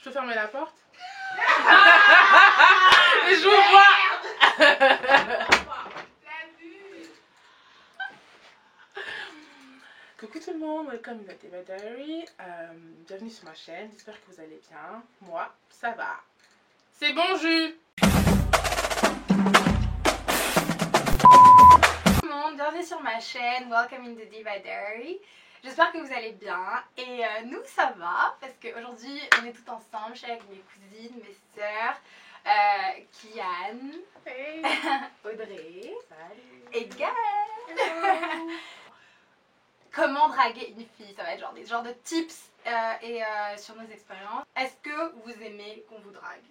Je peux fermer la porte? Et je vous vois. Coucou tout le monde, welcome in the Diva Diary. Bienvenue sur ma chaîne, j'espère que vous allez bien. Moi, ça va. C'est bon jus. Tout le monde, bienvenue sur ma chaîne, welcome in the Diva Diary. J'espère que vous allez bien et nous ça va parce qu'aujourd'hui on est toutes ensemble, je suis avec mes cousines, mes sœurs, Kian, hey. Audrey, salut. Et Gaëlle. Comment draguer une fille, ça va être genre des genres de tips sur nos expériences. Est-ce que vous aimez qu'on vous drague?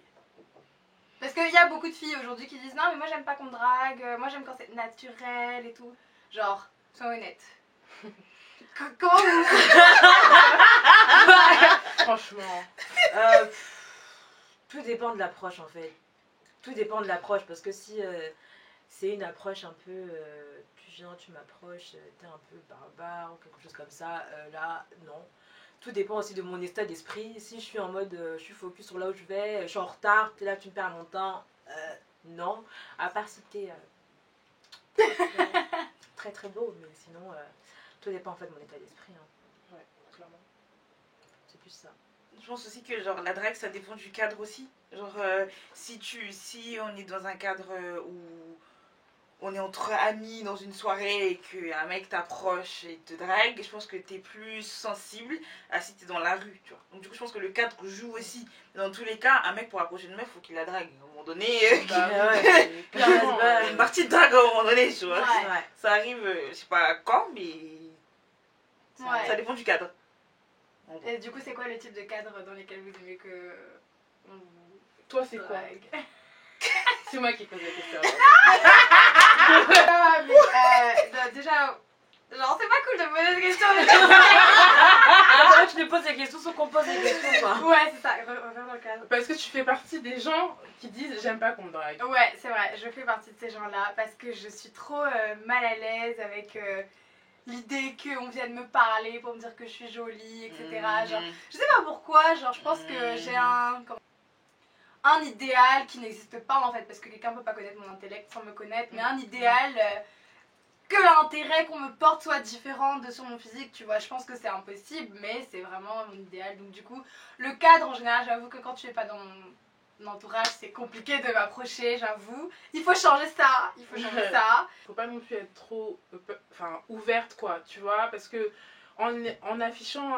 Parce qu'il y a beaucoup de filles aujourd'hui qui disent non mais moi j'aime pas qu'on me drague, moi j'aime quand c'est naturel et tout. Genre, sois honnête. Comment vous... Franchement. Tout dépend de l'approche en fait. Tout dépend de l'approche parce que si c'est une approche un peu tu viens, tu m'approches, t'es un peu barbare ou quelque chose comme ça, là non. Tout dépend aussi de mon état d'esprit. Si je suis en mode je suis focus sur là où je vais, je suis en retard, t'es là, tu me perds mon temps, non. À part si t'es très très beau, mais sinon tout dépend en fait de mon état d'esprit. Hein. Ouais, clairement. C'est plus ça. Je pense aussi que genre la drague ça dépend du cadre aussi. Genre si on est dans un cadre où on est entre amis dans une soirée et qu'un mec t'approche et te drague, je pense que t'es plus sensible à si t'es dans la rue, tu vois. Donc du coup je pense que le cadre joue aussi. Dans tous les cas, un mec pour approcher une meuf, faut qu'il la drague. À un moment donné, une partie de drague à un moment donné, tu vois. Ouais. Ça arrive, je sais pas quand, mais ça dépend du cadre. Et du coup c'est quoi le type de cadre dans lesquels vous aimez que... Toi c'est quoi? C'est moi qui pose la question. Déjà, genre c'est pas cool de me poser des questions. Attends, tu me poses des questions sans qu'on pose des questions quoi. Ouais c'est ça, reviens dans le cadre. Parce que tu fais partie des gens qui disent j'aime pas qu'on me drague. Ouais c'est vrai, je fais partie de ces gens là parce que je suis trop mal à l'aise avec l'idée qu'on vienne me parler pour me dire que je suis jolie, etc. Genre, je sais pas pourquoi, genre je pense que j'ai un idéal qui n'existe pas en fait, parce que quelqu'un peut pas connaître mon intellect sans me connaître, mais un idéal que l'intérêt qu'on me porte soit différent de sur mon physique, tu vois, je pense que c'est impossible, mais c'est vraiment mon idéal. Donc du coup, le cadre en général, j'avoue que quand tu es pas dans mon entourage, c'est compliqué de m'approcher, j'avoue. Il faut changer ça, il faut changer ça. Faut pas non plus être trop ouverte quoi, tu vois, parce que en affichant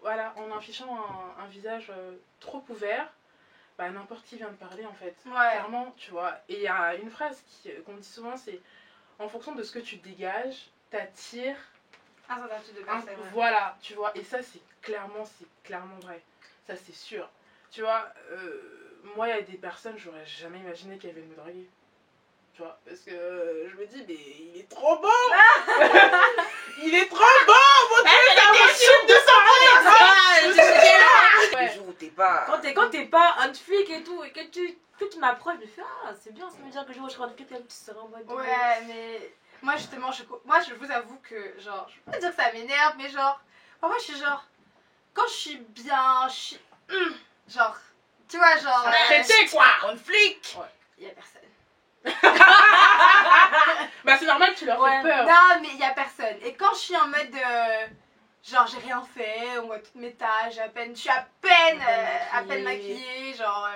un visage trop ouvert, bah n'importe qui vient de parler en fait. Ouais. Clairement, tu vois. Et il y a une phrase qu'on dit souvent, c'est en fonction de ce que tu dégages, t'attires Un certain type de personne. Voilà, tu vois. Et ça c'est clairement vrai. Ça c'est sûr. Tu vois, moi il y a des personnes, j'aurais jamais imaginé qu'elles viennent me draguer. Tu vois, parce que je me dis, mais il est trop beau. Il est trop beau, mon Dieu, t'as un chute de sang. Le jour où t'es pas... Quand t'es pas un flic et tout, et que tu m'approches, je me fais ah c'est bien, ça veut dire que je serai un flic, tu seras en mode... Ouais, mais moi justement, je vous avoue que genre, je peux pas dire que ça m'énerve, mais genre, parfois je suis genre, quand je suis bien, je suis... genre, tu vois, genre... Arrêtez quoi. On flic. Y a personne. Bah c'est normal, tu leur fais peur. Non, mais y a personne. Et quand je suis en mode genre j'ai rien fait, on voit toutes mes tâches, je suis à peine maquillée, genre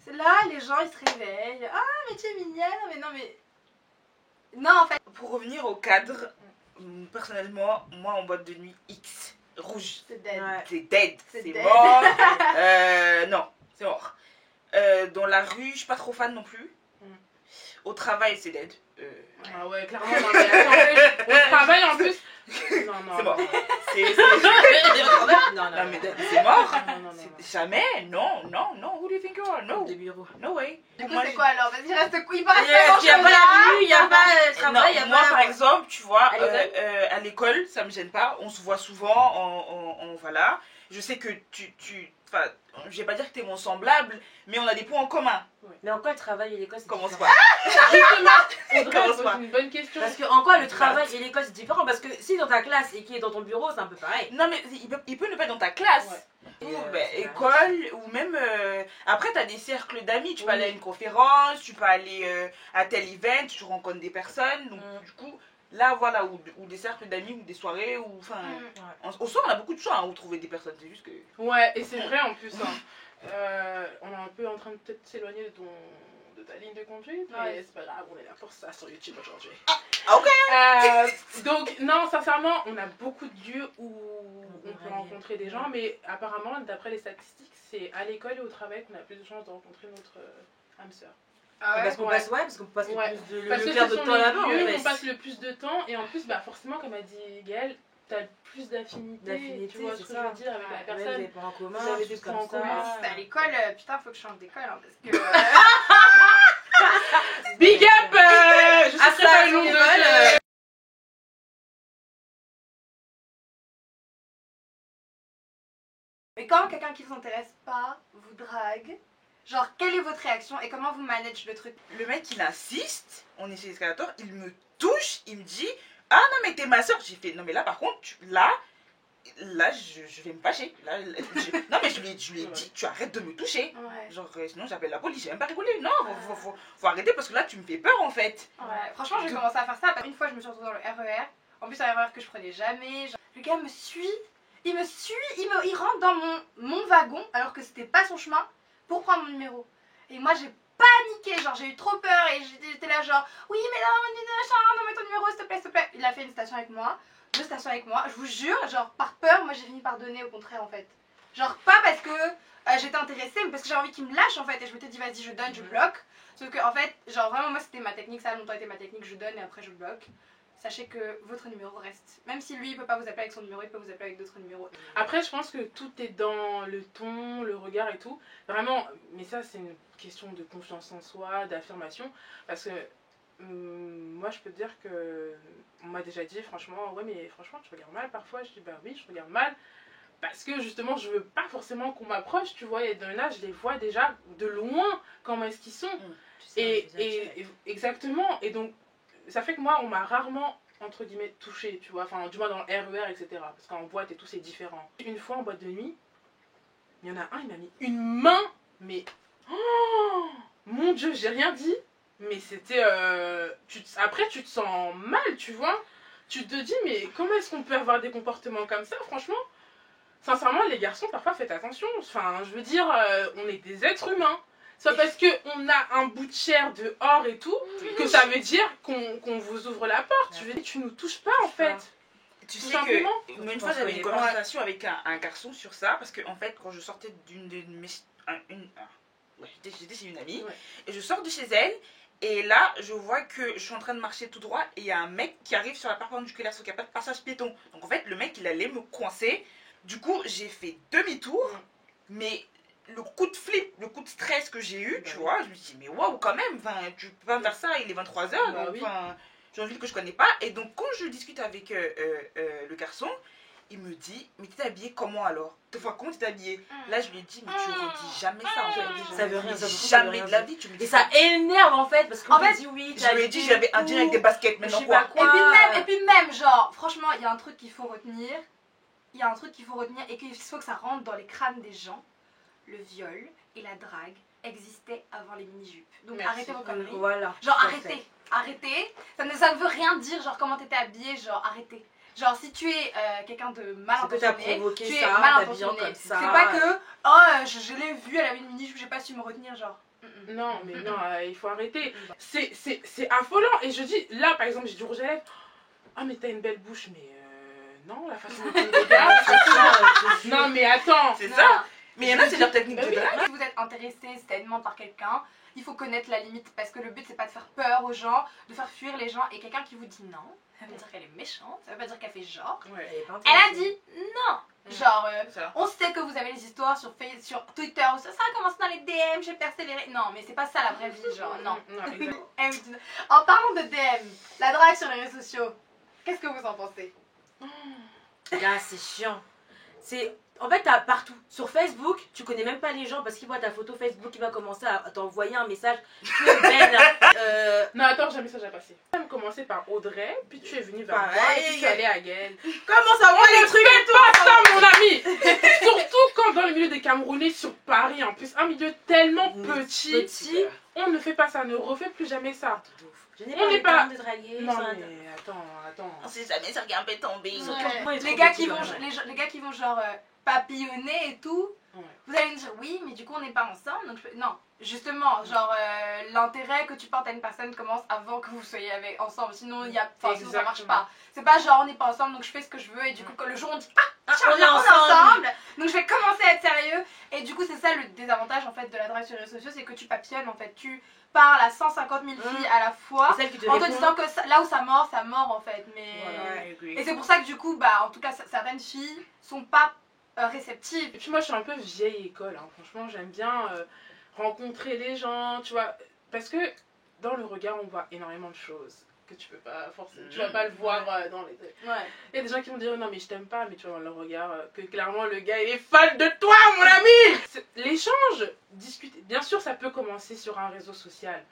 c'est là les gens ils se réveillent. Ah mais tu es mignonne, mais non mais non en fait. Pour revenir au cadre, personnellement, moi en boîte de nuit X rouge, C'est dead. Ouais. c'est dead, c'est dead. mort. Non, c'est mort. Dans la rue, je suis pas trop fan non plus. Au travail, c'est dead. Ah ouais, clairement, non, mais attends, on travaille en plus. Non, C'est mort. Non, Non mais c'est mort. Non. Jamais, non. Who do you think you are? No, Des bureaux. no way. Du coup Moi, c'est quoi alors? Vas-y reste couille, pas Il y a pas la rue, il y a pas le travail, il y a non, moi pas... par exemple, tu vois, À l'école à l'école, ça me gêne pas. On se voit souvent, on voilà. je sais que enfin, je vais pas dire que t'es mon semblable, mais on a des points en commun. Mais en quoi le travail et l'école, c'est Commence différent? pas. Justement, Audrey Commence pose pas. une bonne question. Parce que en quoi le travail et l'école, c'est différent? Parce que si dans ta classe et qui est dans ton bureau, c'est un peu pareil. Non, mais il peut ne pas être dans ta classe. Et, Ou, c'est école, ou même. Après, t'as des cercles d'amis. Tu peux aller à une conférence, tu peux aller à tel event, tu rencontres des personnes. Donc, du coup, là, voilà, ou des cercles d'amis, ou des soirées, ou. Enfin. Au soir, on a beaucoup de choix où trouver des personnes. C'est juste que. Ouais, et c'est vrai en plus. On est un peu en train de peut-être s'éloigner de ta ligne de conduite, mais c'est pas grave, on est là pour ça sur YouTube aujourd'hui. Ok. Donc, non, sincèrement, on a beaucoup de lieux où on peut rencontrer des gens, mais apparemment, d'après les statistiques, c'est à l'école et au travail qu'on a plus de chances de rencontrer notre âme sœur. Ah parce qu'on ouais. passe, parce qu'on passe le Ouais. plus de, Parce le que clair ce de sont temps les là-bas, en lieux où fait. on passe le plus de temps, et en plus, bah, forcément, comme a dit Gaëlle, t'as plus d'affinité, tu vois ce que je veux dire, avec la Vous personne. avez des points en commun, Vous avez des choses points comme en commun. ça. Si t'es à l'école, putain, faut que je change d'école, hein, parce que. Big up je sais Ah, pas ça, le nom c'est de vol, Mais quand quelqu'un qui vous intéresse pas vous drague, genre, quelle est votre réaction et comment vous managez le truc? Le mec, il insiste. On est chez l'escalator. Il me touche. Il me dit: ah non, mais t'es ma soeur. J'ai fait: non, mais là, par contre, là, je vais me fâcher. Non, mais je lui ai dit: tu arrêtes de me toucher. Ouais. Genre, sinon j'appelle la police, j'ai même pas rigolé. Non, faut arrêter parce que là tu me fais peur en fait. Ouais, franchement, j'ai commencé à faire ça. Une fois, je me suis retrouvée dans le RER. En plus, un RER que je prenais jamais. Genre, le gars me suit, il rentre dans mon wagon alors que c'était pas son chemin pour prendre mon numéro. Et moi, j'ai paniqué, genre, j'ai eu trop peur et j'étais là, genre, oui, mais non, mais ton numéro, s'il te plaît, s'il te plaît. Il a fait une station avec moi, 2 stations avec moi. Je vous jure, genre, par peur, moi j'ai fini par donner au contraire en fait. Genre, pas parce que j'étais intéressée, mais parce que j'ai envie qu'il me lâche en fait. Et je m'étais dit, vas-y, je donne, je bloque. Sauf que, en fait, genre, vraiment, moi c'était ma technique, ça a longtemps été ma technique, je donne et après je bloque. Sachez que votre numéro reste. Même si lui il peut pas vous appeler avec son numéro, il peut vous appeler avec d'autres numéros. Après, je pense que tout est dans le ton, le regard et tout. Vraiment, mais ça, c'est une question de confiance en soi, d'affirmation. Parce que moi, je peux te dire que on m'a déjà dit, franchement, ouais, mais franchement, tu regardes mal parfois. Je dis, bah oui, je regarde mal. Parce que justement, je veux pas forcément qu'on m'approche, tu vois. Et d'un là, je les vois déjà de loin, comment est-ce qu'ils sont. Et exactement. Et donc, ça fait que moi, on m'a rarement, entre guillemets, touché, tu vois. Enfin, du moins dans le RER, etc. Parce qu'en boîte et tout, c'est différent. Une fois en boîte de nuit, il y en a un, il m'a mis une main, mais. Oh mon Dieu, j'ai rien dit. Mais c'était. Après, tu te sens mal, tu vois. Tu te dis, mais comment est-ce qu'on peut avoir des comportements comme ça, franchement? Sincèrement, les garçons, parfois, faites attention. Enfin, je veux dire, on est des êtres humains. C'est pas parce qu'on a un bout de chair dehors et tout que ça veut dire qu'on vous ouvre la porte. Je veux dire, tu nous touches pas en fait. Tu Tout sais simplement. que une fois j'avais une conversation avec un garçon sur ça parce que en fait quand je sortais j'étais chez une amie et je sors de chez elle et là je vois que je suis en train de marcher tout droit et il y a un mec qui arrive sur la perpendiculaire sur le passage piéton. Donc en fait le mec il allait me coincer. Du coup j'ai fait demi-tour mais le coup de flip, le coup de stress que j'ai eu, tu vois, je me suis dit, mais waouh, quand même, tu peux pas me faire ça, il est 23h, donc j'ai envie que je connais pas. Et donc, quand je discute avec le garçon, il me dit, mais t'es habillée comment alors? Comment t'es habillée? Là, je lui ai dit, mais tu redis jamais ça en fait. Ça veut rien, jamais de la vie, tu me dis. Et ça énerve en fait, parce qu'on me dit oui, je lui ai dit, j'avais un deal avec des baskets, maintenant quoi. Et puis même, genre, franchement, il y a un truc qu'il faut retenir. Il y a un truc qu'il faut retenir et qu'il faut que ça rentre dans les crânes des gens. Le viol et la drague existaient avant les mini-jupes. Donc arrêtez vos conneries. Voilà. Genre arrêtez. Ça ne veut rien dire genre comment t'étais habillée, genre arrêtez. Genre si tu es quelqu'un de mal intentionné, tu es mal intentionné. C'est pas que je l'ai vu, elle avait une mini-jupe, j'ai pas su me retenir genre. Non mais non, il faut arrêter. C'est affolant et je dis, là par exemple j'ai du rouge à lèvres. Ah mais t'as une belle bouche mais non, la façon dont tu me regardes. Non mais attends. C'est ça. Mais il y en a, c'est leur technique de drague. Si vous êtes intéressé certainement par quelqu'un, il faut connaître la limite parce que le but c'est pas de faire peur aux gens, de faire fuir les gens et quelqu'un qui vous dit non, ça veut dire qu'elle est méchante, ça veut pas dire qu'elle fait genre. Elle a dit non. Genre, on sait que vous avez les histoires sur Twitter, ça a commencé dans les DM, j'ai persévéré. Non, mais c'est pas ça la vraie vie, genre, non. En parlant de DM, la drague sur les réseaux sociaux, qu'est-ce que vous en pensez? Là, c'est chiant. En fait, t'as partout. Sur Facebook, tu connais même pas les gens parce qu'il voit ta photo Facebook, il va commencer à t'envoyer un message. Tu es belle. Non, attends, j'ai un message à passer. Tu as commencé par Audrey, puis tu es venue vers moi, Pareil. et puis tu es allée à Gaëlle. Comment ça va les trucs et tout? Pas ça, mon ami. Surtout quand dans le milieu des Camerounais, sur Paris, en plus, un milieu tellement petit, on ne fait pas ça, ne refait plus jamais ça. Je n'ai On pas n'est le pas- temps de draguer. Non, ça- mais attends. On sait jamais si un peu tombé. Ils Ouais. sont complètement Les trop gars petits, qui vont, quand même. les gars qui vont genre papillonner et tout, Ouais. vous allez me dire oui, mais du coup on n'est pas ensemble. Donc je fais, non, justement, genre l'intérêt que tu portes à une personne commence avant que vous soyez ensemble. Sinon il y a, enfin, sinon, ça marche Exactement. pas. C'est pas genre on n'est pas ensemble donc je fais ce que je veux et du coup quand le jour on dit Ah, tiens, on est on ensemble. donc je vais commencer à être sérieux et du coup c'est ça le désavantage en fait de la drague sur les réseaux sociaux, c'est que tu papillonnes en fait, tu parles à 150 000 filles à la fois Et celle qui te en te répond, disant que là où ça mord en fait, mais Voilà. et c'est pour ça que du coup, bah, en tout cas, certaines filles sont pas réceptives. Et puis moi, je suis un peu vieille école, hein. Franchement, j'aime bien rencontrer les gens, tu vois. Parce que dans le regard, on voit énormément de choses que tu peux pas forcément, tu vas pas le voir dans les... Ouais. Il y a des gens qui vont dire non mais je t'aime pas, mais tu vois dans le regard que clairement le gars il est fan de toi mon ami. L'échange, discuter, bien sûr ça peut commencer sur un réseau social,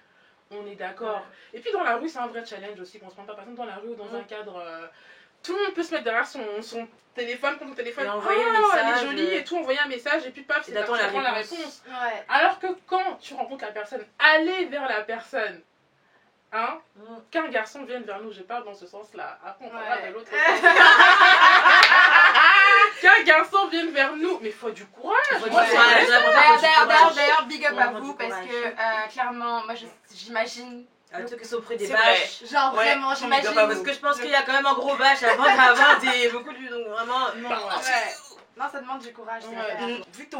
on est d'accord. Et puis dans la rue c'est un vrai challenge aussi qu'on se prend pas, par exemple dans la rue ou dans un cadre, tout le monde peut se mettre derrière son téléphone, contre son téléphone, Et envoyer un elle message, est jolie et tout, envoyer un message et puis paf, et c'est d'attendre parti, la tu prends la réponse. réponse. Ouais. Alors que quand tu rencontres la personne, aller vers la personne, hein, qu'un garçon vienne vers nous, je parle dans ce sens-là, après on parlera Ouais. de l'autre sens. Qu'un garçon vienne vers nous, mais il faut du courage. Faut du Moi, courage. c'est vrai. D'ailleurs, big up à Vraiment vous du parce courage. que clairement, moi j'imagine, Ceux qui sont près des C'est bâches. genre Ouais, vraiment, on j'imagine. est pas Parce que je pense qu'il y a quand même un gros bâche avant d'avoir beaucoup de... Donc vraiment, non. Ouais. Non, ça demande du courage. c'est Ouais. vrai. Vu que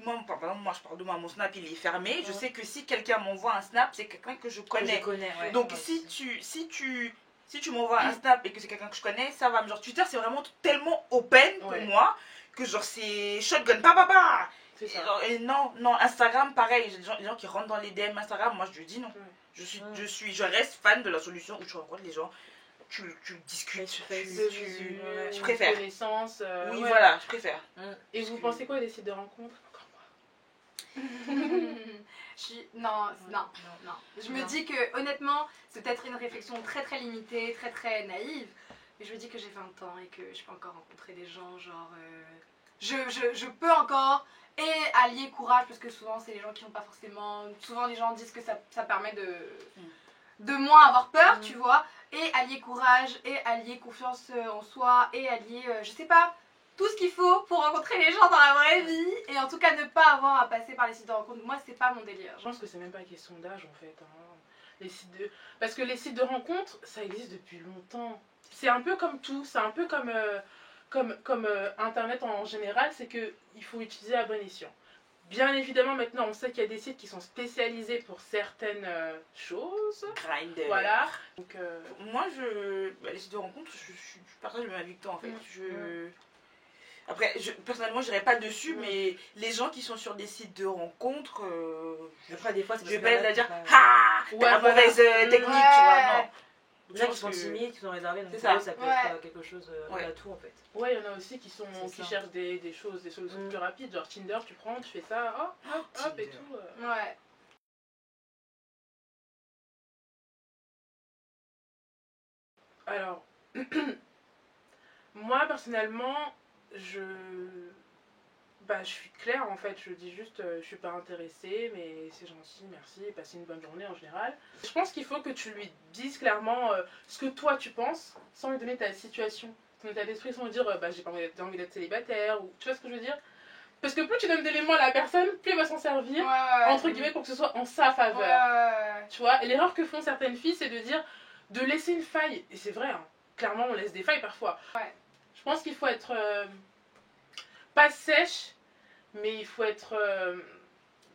moi, par exemple, moi je parle de moi, mon snap il est fermé, je sais que si quelqu'un m'envoie un snap, c'est quelqu'un que je connais. Je connais, ouais. Donc Moi si aussi. tu m'envoies un snap et que c'est quelqu'un que je connais, ça va. Genre Twitter c'est vraiment tellement open pour Ouais. moi que genre c'est shotgun, papa. C'est ça. Et non, Instagram pareil, j'ai des gens qui rentrent dans les DM Instagram, moi je dis non. Ouais. Je reste fan de la solution où tu rencontres les gens, tu discutes, Je je préfère. Connaissance, Oui ouais. voilà, je préfère. Et vous pensez quoi des sites de rencontres? Encore moi. Non. Je me dis que honnêtement, c'est peut-être une réflexion très très limitée, très très naïve, mais je me dis que j'ai 20 ans et que je peux encore rencontrer des gens, genre je peux encore allier courage parce que souvent c'est les gens qui n'ont pas forcément, souvent les gens disent que ça permet de moins avoir peur, tu vois, et allier courage et allier confiance en soi et allier je sais pas, tout ce qu'il faut pour rencontrer les gens dans la vraie vie et en tout cas ne pas avoir à passer par les sites de rencontres. Moi c'est pas mon délire. Je pense que c'est même pas question d'âge en fait. Hein. Les sites de... Parce que les sites de rencontres, ça existe depuis longtemps. C'est un peu comme tout, c'est un peu comme Internet en général, c'est qu'il faut utiliser à bon escient. Bien évidemment, maintenant, on sait qu'il y a des sites qui sont spécialisés pour certaines choses. Grind. Voilà. Donc, Moi, les sites de rencontres, je partage le même avis que toi en fait. Après, personnellement, je n'irai pas dessus, mais les gens qui sont sur des sites de rencontres, Après, des fois, c'est je vais parce pas qu'il y en a être à qui dire sont pas- ah, Ouais, t'as la voilà. mauvaise technique, tu vois, non. Il y en a Je qui sont pense que- timides, qui sont réservés, donc C'est pour ça. eux, ça peut Ouais. être quelque chose Ouais. à tout en fait. ouais, il y en a aussi qui C'est ça. cherchent des choses, des solutions plus rapides. Genre Tinder, tu prends, tu fais ça, hop, hop et Tinder. tout. Ouais. Alors, moi personnellement, je suis claire en fait, je dis juste je suis pas intéressée, mais c'est gentil, merci, passez une bonne journée en général. Je pense qu'il faut que tu lui dises clairement ce que toi tu penses, sans lui donner ta situation, ton état d'esprit, sans lui dire j'ai pas envie d'être célibataire, ou tu vois ce que je veux dire? Parce que plus tu donnes d'éléments à la personne, plus elle va s'en servir, entre guillemets, pour que ce soit en sa faveur. Tu vois, et l'erreur que font certaines filles, c'est de laisser une faille. Et c'est vrai, hein, clairement, on laisse des failles parfois. Ouais. Je pense qu'il faut être pas sèche, mais il faut être,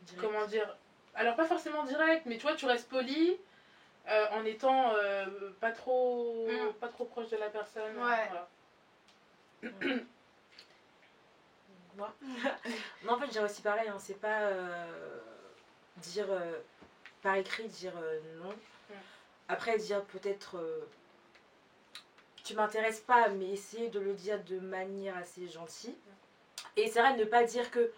Direct. comment dire, alors pas forcément direct, mais tu vois, tu restes poli en étant pas trop proche de la personne. Ouais. Voilà. Moi Non, en fait, j'ai aussi pareil, hein, c'est pas dire par écrit, dire non. Après, dire peut-être tu m'intéresses pas, mais essayer de le dire de manière assez gentille. Et c'est vrai de ne pas dire que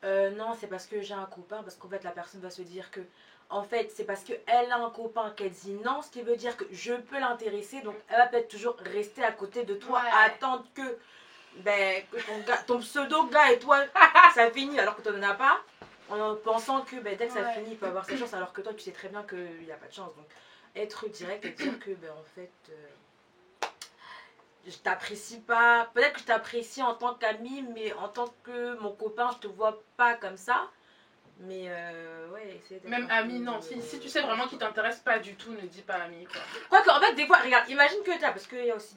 non, c'est parce que j'ai un copain, parce qu'en fait la personne va se dire que en fait c'est parce qu'elle a un copain qu'elle dit non, ce qui veut dire que je peux l'intéresser, donc elle va peut-être toujours rester à côté de toi, Ouais. attendre que, ben, que ton pseudo gars et toi ça finit alors que toi n'en as pas, en pensant que ben, dès que ça Ouais. finit il peut avoir ses chances, alors que toi tu sais très bien qu'il n'y a pas de chance. Donc être direct et dire que ben, en fait je t'apprécie pas, peut-être que je t'apprécie en tant qu'ami, mais en tant que mon copain, je te vois pas comme ça. Mais ouais, essayer d'être Même un ami, peu, non. Si tu sais vraiment qu'il t'intéresse pas du tout, ne dis pas ami, quoi. Quoique, en fait, des fois, regarde, imagine que t'as, parce qu'il y a aussi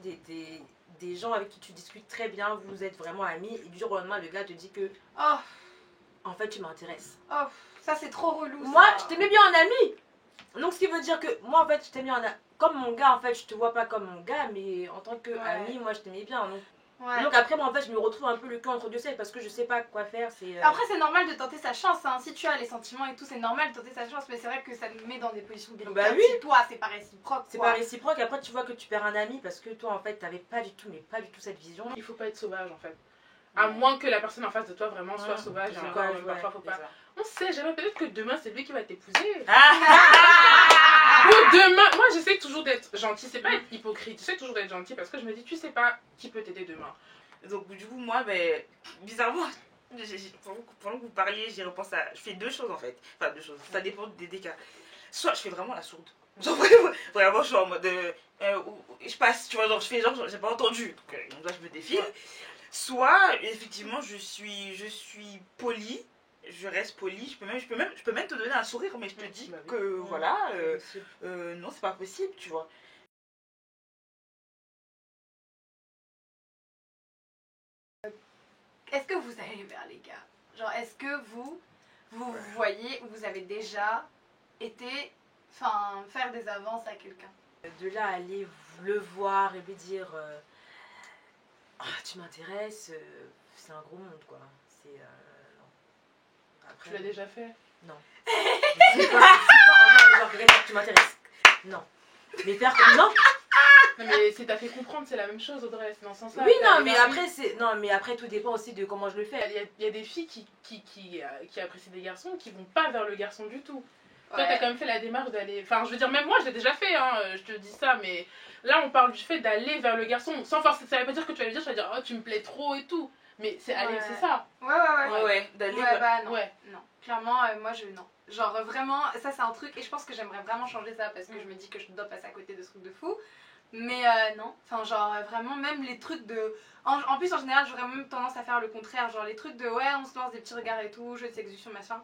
des gens avec qui tu discutes très bien, vous êtes vraiment amis, et du jour au lendemain, le gars te dit que, Oh, en fait, tu m'intéresses. oh, ça c'est trop relou. Moi, ça. je t'aimais bien en ami. Donc, ce qui veut dire que, moi, en fait, je t'aimais en ami. Comme mon gars, en fait, je te vois pas comme mon gars, mais en tant qu'ami, moi, je t'aimais bien. Ouais. Donc après, moi, en fait, je me retrouve un peu le cul entre deux selles parce que je sais pas quoi faire. C'est Après, c'est normal de tenter sa chance. Hein. Si tu as les sentiments et tout, c'est normal de tenter sa chance. Mais c'est vrai que ça nous met dans des positions délicates. Bah oui. Si toi, c'est pas réciproque. c'est quoi. pas réciproque. Après, tu vois que tu perds un ami parce que toi, en fait, t'avais pas du tout, mais pas du tout cette vision. Il faut pas être sauvage, en fait. À moins que la personne en face de toi vraiment soit Ouais. sauvage. C'est Hein. quoi, Même parfois, faut C'est pas. ça. On sait jamais, peut-être que demain, c'est lui qui va t'épouser. Ah Ou demain, moi, j'essaie toujours d'être gentil. C'est pas être hypocrite. J'essaie toujours d'être gentil parce que je me dis, tu sais pas qui peut t'aider demain. Donc du coup, moi, ben, bizarrement, pendant que vous parliez, j'y repense à... Je fais deux choses en fait. Enfin, deux choses. Ça dépend des cas. Soit je fais vraiment la sourde. Genre vraiment, je suis en mode... je passe, tu vois, genre je fais genre j'ai pas entendu. Donc là, je me défile. Soit, effectivement, je suis polie. Je reste polie. Je peux même te donner un sourire, mais je te dis Bah oui. que voilà, non, c'est pas possible, tu vois. Est-ce que vous allez vers les gars? Genre, est-ce que vous voyez ou vous avez déjà été faire des avances à quelqu'un? De là, à aller le voir et lui dire ah, tu m'intéresses, c'est un gros monde quoi. C'est. Non. Après, Tu l'as déjà fait? Non. C'est pas genre quelqu'un que tu m'intéresses. Non. Mais faire comme. Non. Non, mais c'est t'as fait comprendre, c'est la même chose, Audrey. C'est dans ce sens-là. Oui, non, T'as mais énervé. après, c'est. Non, mais après, tout dépend aussi de comment je le fais. Il y a des filles qui apprécient des garçons qui vont pas vers le garçon du tout. Toi, Ouais. t'as quand même fait la démarche d'aller. Enfin, je veux dire, même moi, je l'ai déjà fait, hein, je te dis ça, mais là, on parle du fait d'aller vers le garçon. Sans forcer, ça veut pas dire que tu vas lui dire, tu vas dire, oh, tu me plais trop et tout. Mais c'est aller, Ouais. c'est ça. Ouais, d'aller... Ouais, bah non. Ouais. Non. Clairement, moi je. Non. Genre vraiment, ça c'est un truc, et je pense que j'aimerais vraiment changer ça parce que je me dis que je dois passer à côté de ce truc de fou. Mais non. Enfin, genre vraiment, même les trucs de. En plus, en général, j'aurais même tendance à faire le contraire. Genre les trucs de ouais, on se lance des petits regards et tout, jeu de séduction, machin.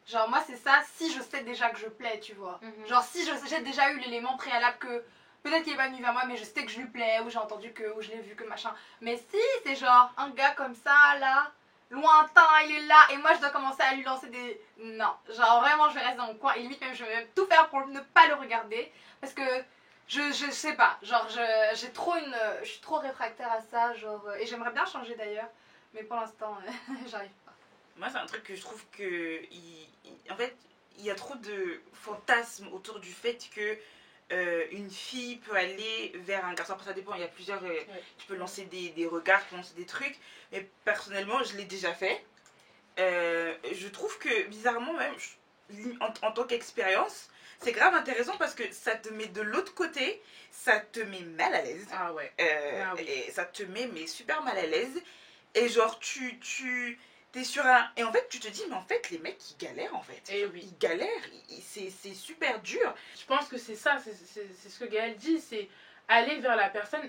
Genre, moi c'est ça si je sais déjà que je plais, tu vois. Mhm. Genre, si j'ai déjà eu l'élément préalable que. Peut-être qu'il est pas venu vers moi, mais je sais que je lui plais, ou j'ai entendu que, ou je l'ai vu que machin. Mais si c'est genre un gars comme ça, là, lointain, il est là, et moi je dois commencer à lui lancer des. Non, genre vraiment je vais rester dans mon coin, et limite même je vais même tout faire pour ne pas le regarder. Parce que je sais pas, genre j'ai trop une. Je suis trop réfractaire à ça, genre. Et j'aimerais bien changer d'ailleurs, mais pour l'instant, j'arrive pas. Moi, c'est un truc que je trouve que... en fait, il y a trop de fantasmes autour du fait que une fille peut aller vers un garçon. Après, ça dépend, il y a plusieurs... Tu peux lancer des regards, tu peux lancer des trucs. Mais personnellement, je l'ai déjà fait. Je trouve que, bizarrement même, en tant qu'expérience, c'est grave intéressant parce que ça te met de l'autre côté, ça te met mal à l'aise. Ah ouais. Ah oui. Et ça te met mais super mal à l'aise. Et genre, t'es sur un... Et en fait, tu te dis, mais en fait, les mecs, ils galèrent, en fait. Et oui. Ils galèrent, c'est super dur. Je pense que c'est ça, c'est ce que Gaëlle dit, c'est aller vers la personne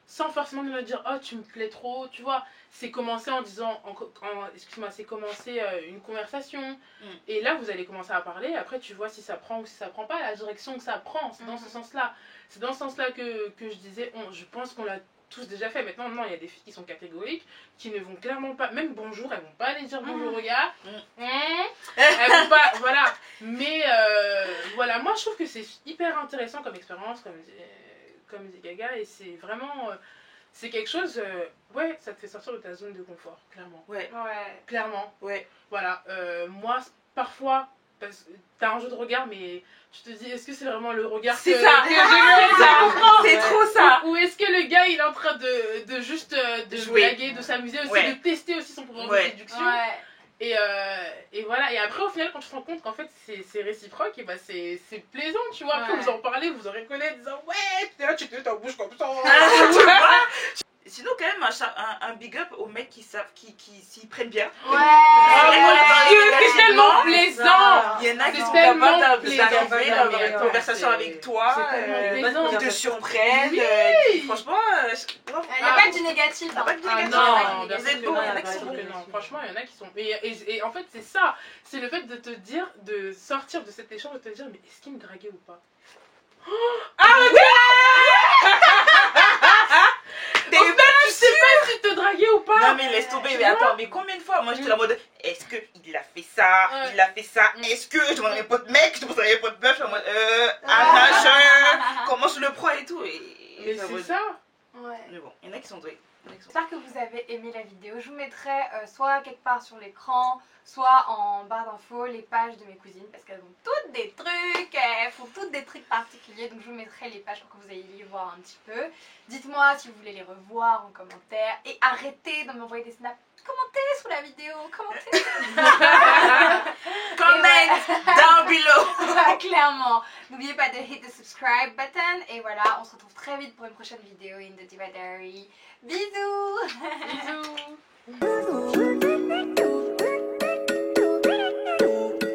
sans forcément lui dire oh tu me plais trop, tu vois. C'est commencer en disant, excuse-moi, c'est commencer une conversation. Et là, vous allez commencer à parler. Après, tu vois si ça prend ou si ça prend pas, la direction que ça prend. C'est dans ce sens-là. C'est dans ce sens-là que je disais, je pense qu'on l'a tous déjà fait. Maintenant, non, il y a des filles qui sont catégoriques, qui ne vont clairement pas, même bonjour, elles vont pas aller dire bonjour au gars. Elles vont pas, voilà. Mais voilà, moi je trouve que c'est hyper intéressant comme expérience, comme dit Gaga, et c'est vraiment, c'est quelque chose, ouais, ça te fait sortir de ta zone de confort, clairement. Ouais, Ouais. Clairement. ouais. Voilà, moi, parfois, parce que t'as un jeu de regard, mais tu te dis, est-ce que c'est vraiment le regard C'est que ça, que je lui ai c'est trop ça. Ou est-ce que le gars il est en train de juste de Jouer. blaguer, de s'amuser aussi, Ouais. de tester aussi son pouvoir Ouais. de séduction. Ouais. Et voilà, et après au final quand tu te rends compte qu'en fait c'est réciproque, et bah c'est plaisant, tu vois. Après Ouais. vous en parlez, vous en rigolez en disant ouais, t'es là, tu te ta bouche comme ça. Tu vois. Sinon, quand même, un big up aux mecs qui savent, qui s'y prennent bien. Ouais. Ah Ouais. mon Dieu, c'est Ouais. tellement Ça. plaisant. Il y en a qui C'est sont tellement capables plaisant. d'arriver Non, dans mais une attends, conversation c'est- avec toi, c'est tellement plaisant. qui te surprennent, Oui. qui, franchement, non, Il n'y a pas que du négatif. Ah, pas que du hein. négatif. Il y a pas que Non, du bien vous sûr êtes que beaux, non, il y en a bien qui sûr sont que beaux. non. Franchement, il y en a qui sont. Et en fait, c'est ça. C'est le fait de te dire, de sortir de cet échange, de te dire, mais est-ce qu'il me draguait ou pas? T'es En fait, tu sais pas s'il te draguait ou pas. Non mais laisse tomber, mais attends, mais combien de fois moi j'étais en mode est-ce qu'il a fait ça, Ouais. il a fait ça, est-ce que je demande à mes potes mecs, je demande à mes potes meufs, je suis en mode machin, comment je le prends et tout, et Mais c'est ça. Ouais. Mais bon, il y en a qui sont doués. J'espère que vous avez aimé la vidéo. Je vous mettrai soit quelque part sur l'écran, soit en barre d'infos les pages de mes cousines parce qu'elles ont toutes des trucs, elles font toutes des trucs particuliers. Donc je vous mettrai les pages pour que vous ayez les voir un petit peu. Dites-moi si vous voulez les revoir en commentaire et arrêtez de m'envoyer des snaps. Commentez sous la vidéo, commentez. Comment down below. Clairement. N'oubliez pas de hit the subscribe button. Et voilà, on se retrouve très vite pour une prochaine vidéo in the Diva Diary. Bisous. Bisous.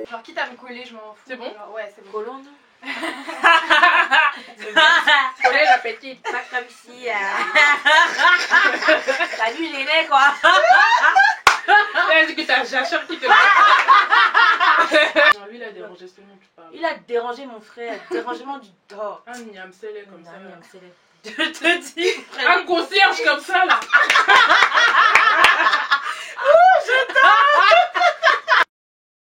Genre quitte à me coller, je m'en fous. C'est bon? Genre, ouais, c'est bon. Collons, non? Collez la petite. Pas comme si. Salut les mecs, quoi! Est-ce que t'as Jachar qui te. Non, lui il a dérangé tout le monde, tu parles. Il a dérangé mon frère, dérangement du tort. Un niam scellé comme ça. Je te dis, Un concierge comme ça là.